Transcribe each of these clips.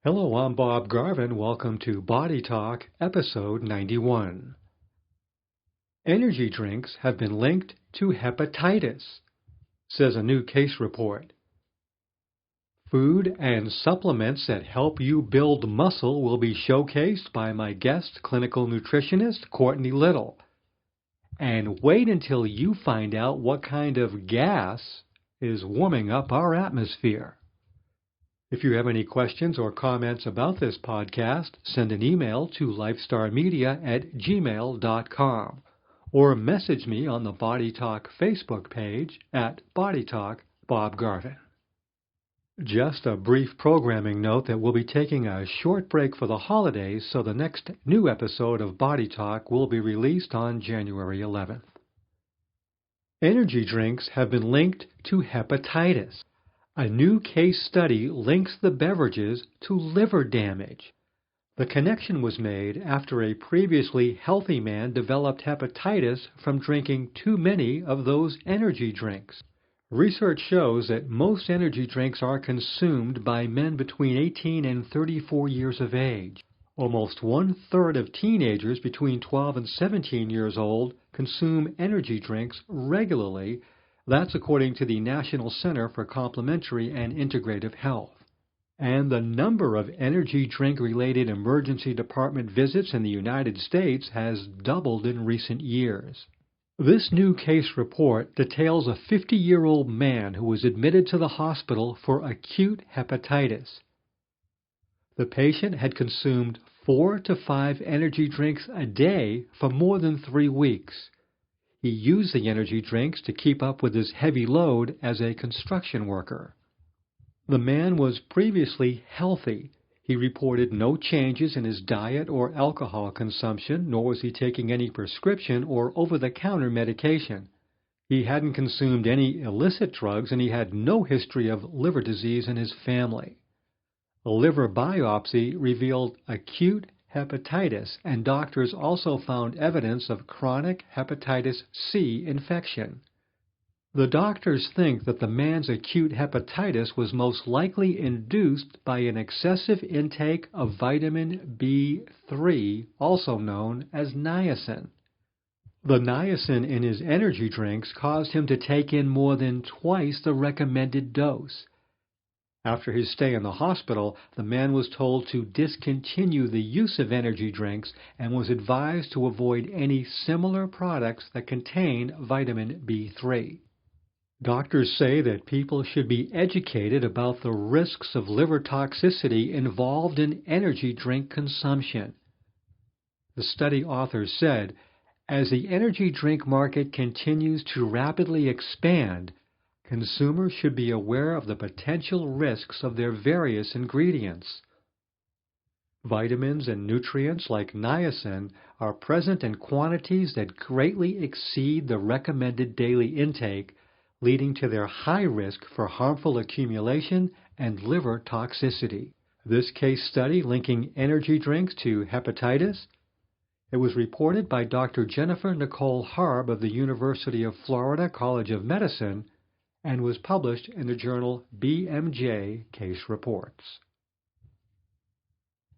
Hello, I'm Bob Garvin. Welcome to Body Talk, episode 91. Energy drinks have been linked to hepatitis, says a new case report. Food and supplements that help you build muscle will be showcased by my guest, clinical nutritionist Courtney Little. And wait until you find out what kind of gas is warming up our atmosphere. If you have any questions or comments about this podcast, send an email to lifestarmedia@gmail.com or message me on the Body Talk Facebook page at Body Talk Bob Garvin. Just a brief programming note that we'll be taking a short break for the holidays, so the next new episode of Body Talk will be released on January 11th. Energy drinks have been linked to hepatitis. A new case study links the beverages to liver damage. The connection was made after a previously healthy man developed hepatitis from drinking too many of those energy drinks. Research shows that most energy drinks are consumed by men between 18 and 34 years of age. Almost one-third of teenagers between 12 and 17 years old consume energy drinks regularly. That's according to the National Center for Complementary and Integrative Health. And the number of energy drink-related emergency department visits in the United States has doubled in recent years. This new case report details a 50-year-old man who was admitted to the hospital for acute hepatitis. The patient had consumed 4 to 5 energy drinks a day for more than 3 weeks. He used the energy drinks to keep up with his heavy load as a construction worker. The man was previously healthy. He reported no changes in his diet or alcohol consumption, nor was he taking any prescription or over-the-counter medication. He hadn't consumed any illicit drugs, and he had no history of liver disease in his family. A liver biopsy revealed acute hepatitis, and doctors also found evidence of chronic hepatitis C infection. The doctors think that the man's acute hepatitis was most likely induced by an excessive intake of vitamin B3, also known as niacin. The niacin in his energy drinks caused him to take in more than twice the recommended dose. After his stay in the hospital, the man was told to discontinue the use of energy drinks and was advised to avoid any similar products that contain vitamin B3. Doctors say that people should be educated about the risks of liver toxicity involved in energy drink consumption. The study authors said, as the energy drink market continues to rapidly expand, consumers should be aware of the potential risks of their various ingredients. Vitamins and nutrients like niacin are present in quantities that greatly exceed the recommended daily intake, leading to their high risk for harmful accumulation and liver toxicity. This case study linking energy drinks to hepatitis, it was reported by Dr. Jennifer Nicole Harb of the University of Florida College of Medicine and was published in the journal BMJ Case Reports.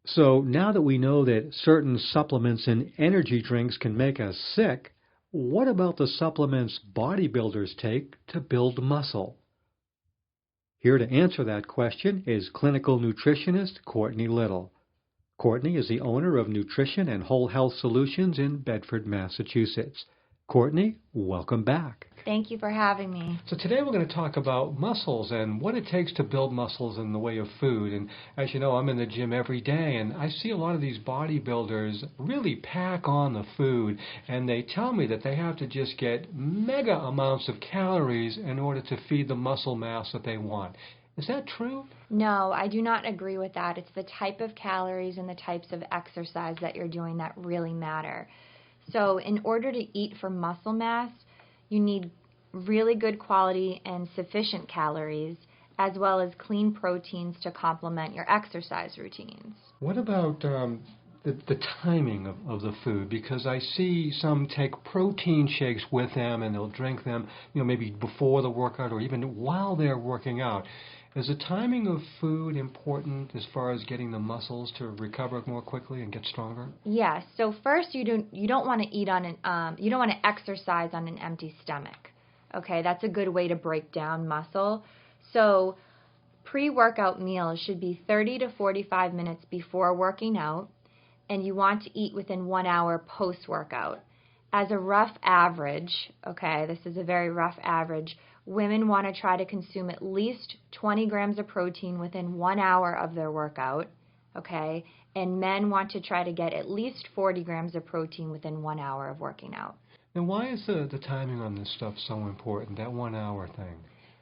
So now that we know that certain supplements and energy drinks can make us sick, what about the supplements bodybuilders take to build muscle? Here to answer that question is clinical nutritionist Courtney Little. Courtney is the owner of Nutrition and Whole Health Solutions in Bedford, Massachusetts. Courtney, welcome back. Thank you for having me. So today we're going to talk about muscles and what it takes to build muscles in the way of food. And as you know, I'm in the gym every day, and I see a lot of these bodybuilders really pack on the food, and they tell me that they have to just get mega amounts of calories in order to feed the muscle mass that they want. Is that true? No, I do not agree with that. It's the type of calories and the types of exercise that you're doing that really matter. So in order to eat for muscle mass, you need really good quality and sufficient calories, as well as clean proteins to complement your exercise routines. What about the timing of the food? Because I see some take protein shakes with them and they'll drink them, maybe before the workout or even while they're working out. Is the timing of food important as far as getting the muscles to recover more quickly and get stronger? Yes. So first, you don't want to eat on you don't want to exercise on an empty stomach. Okay, that's a good way to break down muscle. So pre-workout meals should be 30 to 45 minutes before working out, and you want to eat within 1 hour post-workout. As a rough average, okay, this is a very rough average, women want to try to consume at least 20 grams of protein within 1 hour of their workout, okay, and men want to try to get at least 40 grams of protein within 1 hour of working out. And why is the timing on this stuff so important, that 1 hour thing?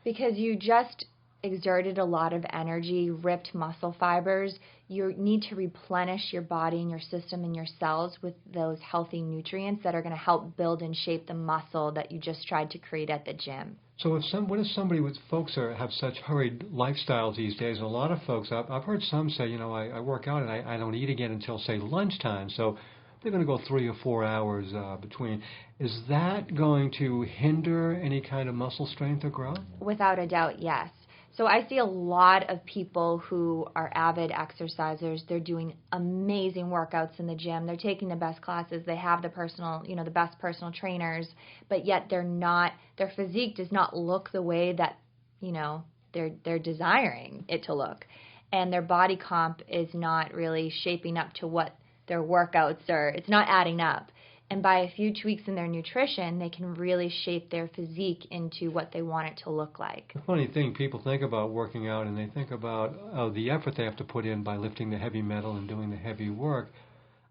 Because you just exerted a lot of energy, ripped muscle fibers. You need to replenish your body and your system and your cells with those healthy nutrients that are going to help build and shape the muscle that you just tried to create at the gym. So what if somebody with folks have such hurried lifestyles these days? And a lot of folks, I've heard some say, I work out and I don't eat again until, say, lunchtime. So they're going to go 3 or 4 hours between. Is that going to hinder any kind of muscle strength or growth? Without a doubt, yes. So I see a lot of people who are avid exercisers. They're doing amazing workouts in the gym. They're taking the best classes. They have the best personal trainers, but yet their physique does not look the way that, they're desiring it to look. And their body comp is not really shaping up to what their workouts are. It's not adding up. And by a few tweaks in their nutrition, they can really shape their physique into what they want it to look like. The funny thing, people think about working out and they think about the effort they have to put in by lifting the heavy metal and doing the heavy work.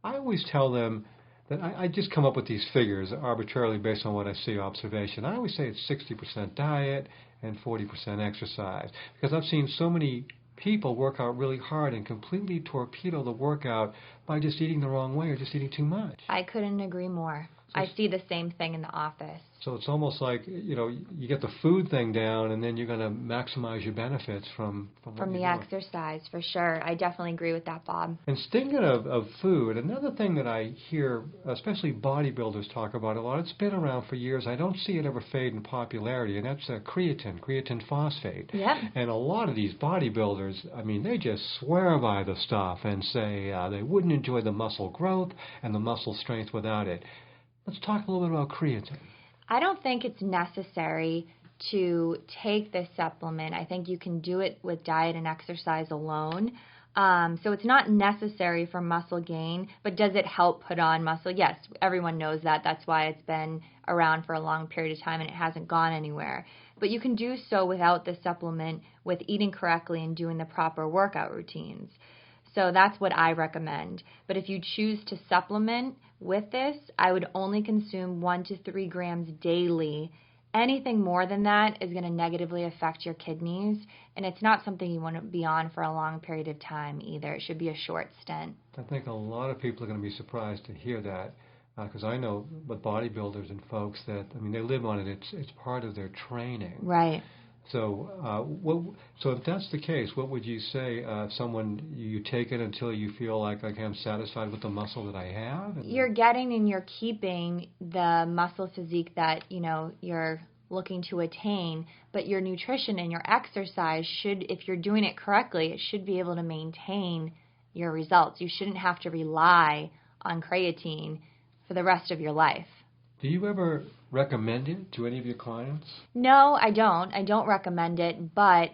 I always tell them that I just come up with these figures arbitrarily based on what I see observation. I always say it's 60% diet and 40% exercise, because I've seen so many people work out really hard and completely torpedo the workout by just eating the wrong way or just eating too much. I couldn't agree more. I see the same thing in the office. So it's almost like, you get the food thing down and then you're going to maximize your benefits from the exercise, for sure. I definitely agree with that, Bob. And speaking of food, another thing that I hear, especially bodybuilders talk about a lot, it's been around for years. I don't see it ever fade in popularity, and that's creatine phosphate. Yep. And a lot of these bodybuilders, they just swear by the stuff and say they wouldn't enjoy the muscle growth and the muscle strength without it. Let's talk a little bit about creatine. I don't think it's necessary to take this supplement. I think you can do it with diet and exercise alone. So it's not necessary for muscle gain, but does it help put on muscle? Yes, everyone knows that. That's why it's been around for a long period of time and it hasn't gone anywhere. But you can do so without the supplement, with eating correctly and doing the proper workout routines. So that's what I recommend. But if you choose to supplement with this, I would only consume 1 to 3 grams daily. Anything more than that is going to negatively affect your kidneys, and it's not something you want to be on for a long period of time either. It should be a short stint. I think a lot of people are going to be surprised to hear that, because I know with bodybuilders and folks that, they live on it. It's part of their training. Right. So, so if that's the case, what would you say? You take it until you feel like, okay, I'm satisfied with the muscle that I have? You're getting and you're keeping the muscle physique that, you're looking to attain, but your nutrition and your exercise if you're doing it correctly, it should be able to maintain your results. You shouldn't have to rely on creatine for the rest of your life. Do you ever recommend it to any of your clients? No, I don't. I don't recommend it, but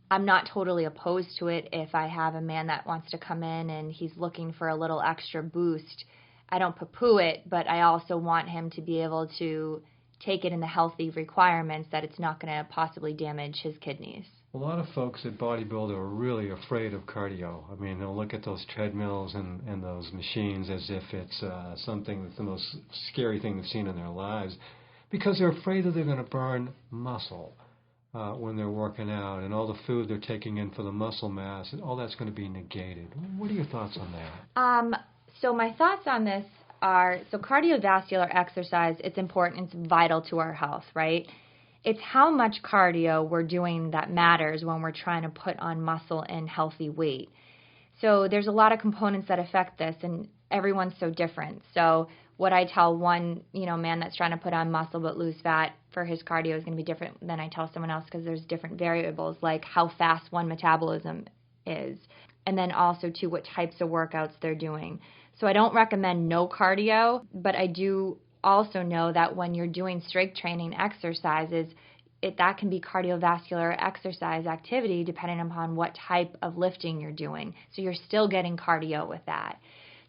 I'm not totally opposed to it if I have a man that wants to come in and he's looking for a little extra boost. I don't poo-poo it, but I also want him to be able to take it in the healthy requirements that it's not going to possibly damage his kidneys. A lot of folks at bodybuilder are really afraid of cardio. They'll look at those treadmills and those machines as if it's something that's the most scary thing they've seen in their lives, because they're afraid that they're going to burn muscle when they're working out, and all the food they're taking in for the muscle mass, all that's going to be negated. What are your thoughts on that? So my thoughts on this are, cardiovascular exercise, it's important, it's vital to our health, right? It's how much cardio we're doing that matters when we're trying to put on muscle and healthy weight. So there's a lot of components that affect this, and everyone's so different. So what I tell one, man that's trying to put on muscle but lose fat for his cardio is going to be different than I tell someone else, because there's different variables, like how fast one metabolism is, and then also to what types of workouts they're doing. So I don't recommend no cardio, but I do also know that when you're doing strength training exercises, that can be cardiovascular exercise activity depending upon what type of lifting you're doing. So you're still getting cardio with that.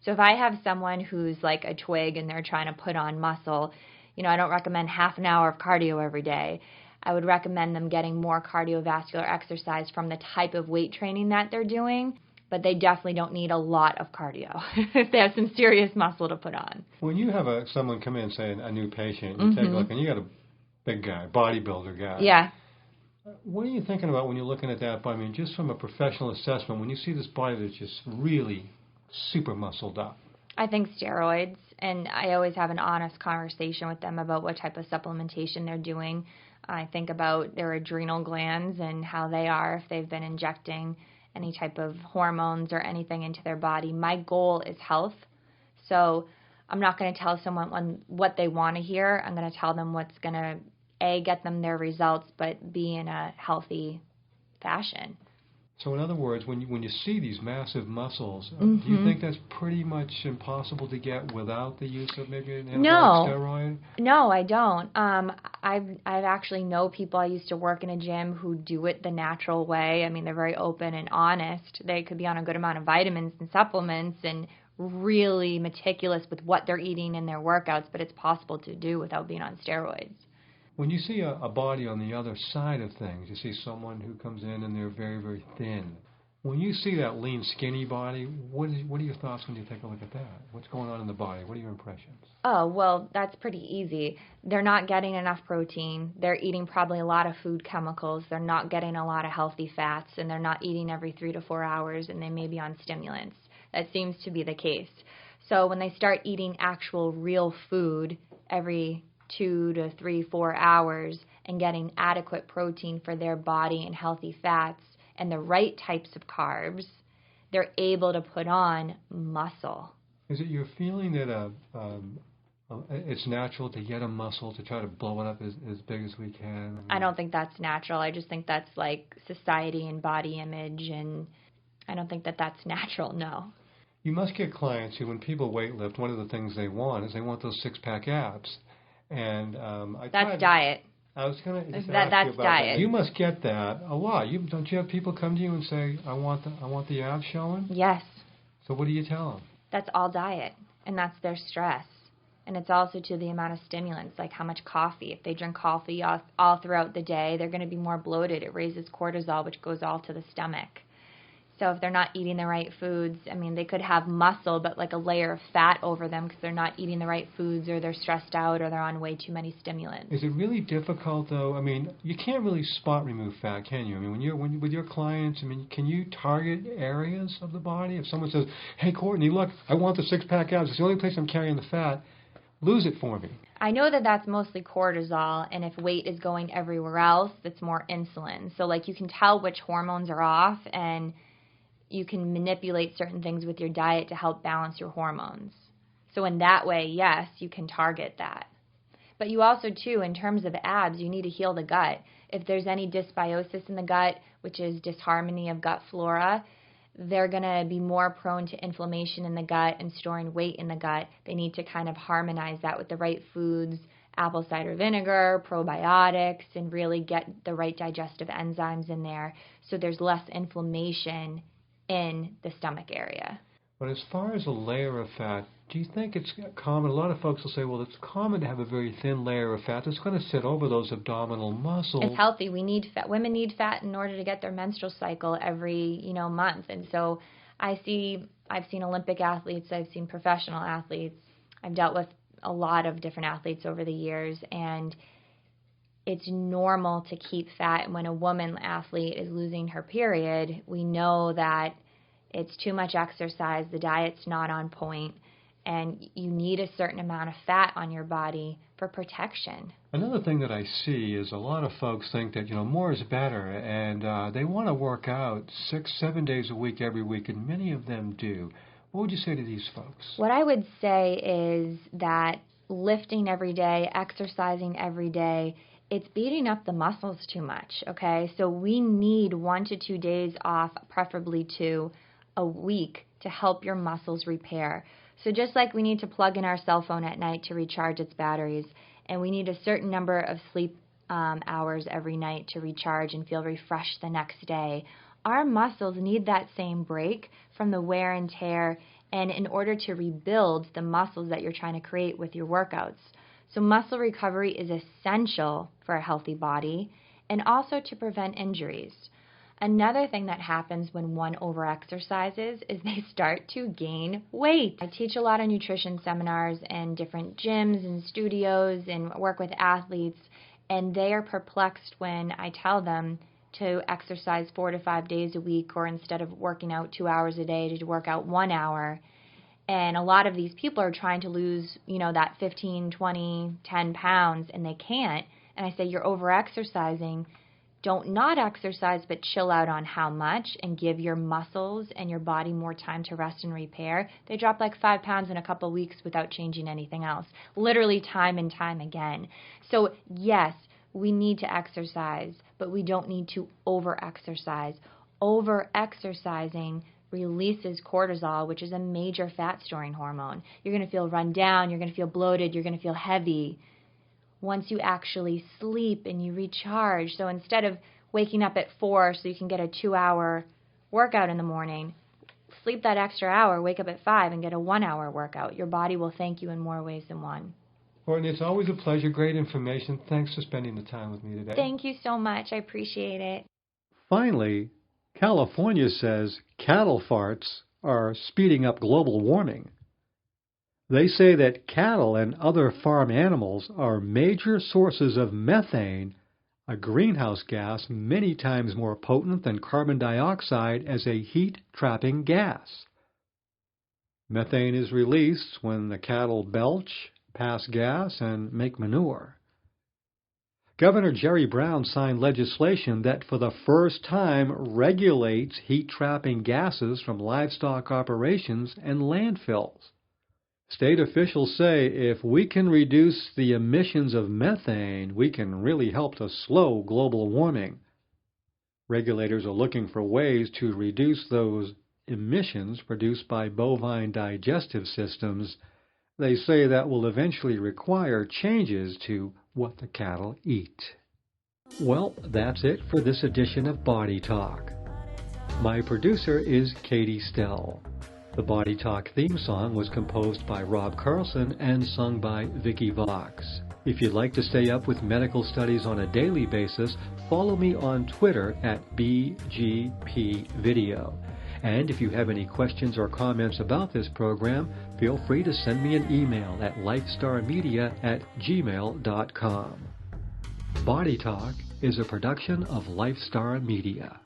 So if I have someone who's like a twig and they're trying to put on muscle, I don't recommend half an hour of cardio every day. I would recommend them getting more cardiovascular exercise from the type of weight training that they're doing, but they definitely don't need a lot of cardio if they have some serious muscle to put on. When you have someone come in, say a new patient, you take a look, and you got a big guy, bodybuilder guy. Yeah. What are you thinking about when you're looking at that body? I mean, just from a professional assessment, when you see this body that's just really super muscled up. I think steroids, and I always have an honest conversation with them about what type of supplementation they're doing. I think about their adrenal glands and how they are, if they've been injecting any type of hormones or anything into their body. My goal is health, so I'm not going to tell someone what they want to hear. I'm going to tell them what's going to, A, get them their results, but B, in a healthy fashion. So in other words, when you see these massive muscles, do you think that's pretty much impossible to get without the use of maybe an anabolic steroid? No, I don't. I've actually know people. I used to work in a gym who do it the natural way. I mean, they're very open and honest. They could be on a good amount of vitamins and supplements and really meticulous with what they're eating in their workouts, but it's possible to do without being on steroids. When you see a body on the other side of things, you see someone who comes in and they're very, very thin. When you see that lean, skinny body, what are your thoughts when you take a look at that? What's going on in the body? What are your impressions? Oh, well, that's pretty easy. They're not getting enough protein. They're eating probably a lot of food chemicals. They're not getting a lot of healthy fats, and they're not eating every 3 to 4 hours, and they may be on stimulants. That seems to be the case. So when they start eating actual real food every 2 to 3, 4 hours and getting adequate protein for their body and healthy fats and the right types of carbs, they're able to put on muscle. Is it your feeling that it's natural to get a muscle, to try to blow it up as big as we can? I don't think that's natural. I just think that's like society and body image, and I don't think that that's natural, no. You must get clients who, when people weight lift, one of the things they want is they want those six-pack abs. And that's diet. I was going to ask you that's about diet. that. You must get that a lot. Don't you have people come to you and say, I want the abs showing? Yes. So what do you tell them? That's all diet, and that's their stress. And it's also to the amount of stimulants, like how much coffee. If they drink coffee all throughout the day, they're going to be more bloated. It raises cortisol, which goes all to the stomach. So if they're not eating the right foods, I mean, they could have muscle, but like a layer of fat over them because they're not eating the right foods, or they're stressed out, or they're on way too many stimulants. Is it really difficult, though? I mean, you can't really spot remove fat, can you? I mean, with your clients, I mean, can you target areas of the body? If someone says, hey, Courtney, look, I want the six-pack abs. It's the only place I'm carrying the fat. Lose it for me. I know that that's mostly cortisol, and if weight is going everywhere else, it's more insulin. So, like, you can tell which hormones are off, and you can manipulate certain things with your diet to help balance your hormones. So in that way, yes, you can target that. But you also, too, in terms of abs, you need to heal the gut. If there's any dysbiosis in the gut, which is disharmony of gut flora, they're going to be more prone to inflammation in the gut and storing weight in the gut. They need to kind of harmonize that with the right foods, apple cider vinegar, probiotics, and really get the right digestive enzymes in there so there's less inflammation in the stomach area. But as far as a layer of fat, do you think it's common? A lot of folks will say, well, it's common to have a very thin layer of fat that's going to sit over those abdominal muscles. It's healthy. We need fat. Women need fat in order to get their menstrual cycle every, month. And so I've seen Olympic athletes, I've seen professional athletes. I've dealt with a lot of different athletes over the years, and it's normal to keep fat. And when a woman athlete is losing her period, we know that it's too much exercise, the diet's not on point, and you need a certain amount of fat on your body for protection. Another thing that I see is a lot of folks think that, more is better, and they want to work out 6-7 days a week every week, and many of them do. What would you say to these folks? What I would say is that lifting every day, exercising every day, it's beating up the muscles too much, okay? So we need 1 to 2 days off, preferably 2 a week, to help your muscles repair. So just like we need to plug in our cell phone at night to recharge its batteries, and we need a certain number of sleep hours every night to recharge and feel refreshed the next day, our muscles need that same break from the wear and tear, and in order to rebuild the muscles that you're trying to create with your workouts. So muscle recovery is essential for a healthy body and also to prevent injuries. Another thing that happens when one overexercises is they start to gain weight. I teach a lot of nutrition seminars in different gyms and studios and work with athletes, and they are perplexed when I tell them to exercise 4 to 5 days a week, or instead of working out 2 hours a day, to work out 1 hour. And a lot of these people are trying to lose, that 15, 20, 10 pounds, and they can't. And I say, you're over-exercising. Don't not exercise, but chill out on how much and give your muscles and your body more time to rest and repair. They drop like 5 pounds in a couple of weeks without changing anything else, literally time and time again. So yes, we need to exercise, but we don't need to over-exercise. Over-exercising releases cortisol, which is a major fat-storing hormone. You're going to feel run down, you're going to feel bloated, you're going to feel heavy. Once you actually sleep and you recharge, so instead of waking up at 4 so you can get a 2-hour workout in the morning, sleep that extra hour, wake up at 5 and get a 1-hour workout. Your body will thank you in more ways than one. Courtney, it's always a pleasure. Great information. Thanks for spending the time with me today. Thank you so much. I appreciate it. Finally, California says cattle farts are speeding up global warming. They say that cattle and other farm animals are major sources of methane, a greenhouse gas many times more potent than carbon dioxide as a heat-trapping gas. Methane is released when the cattle belch, pass gas, and make manure. Governor Jerry Brown signed legislation that for the first time regulates heat-trapping gases from livestock operations and landfills. State officials say if we can reduce the emissions of methane, we can really help to slow global warming. Regulators are looking for ways to reduce those emissions produced by bovine digestive systems. They say that will eventually require changes to what the cattle eat. Well, that's it for this edition of Body Talk. My producer is Katie Stell. The Body Talk theme song was composed by Rob Carlson and sung by Vicky Vox. If you'd like to stay up with medical studies on a daily basis, follow me on Twitter at BGPVideo. And if you have any questions or comments about this program, feel free to send me an email at lifestarmedia@gmail.com. Body Talk is a production of Lifestar Media.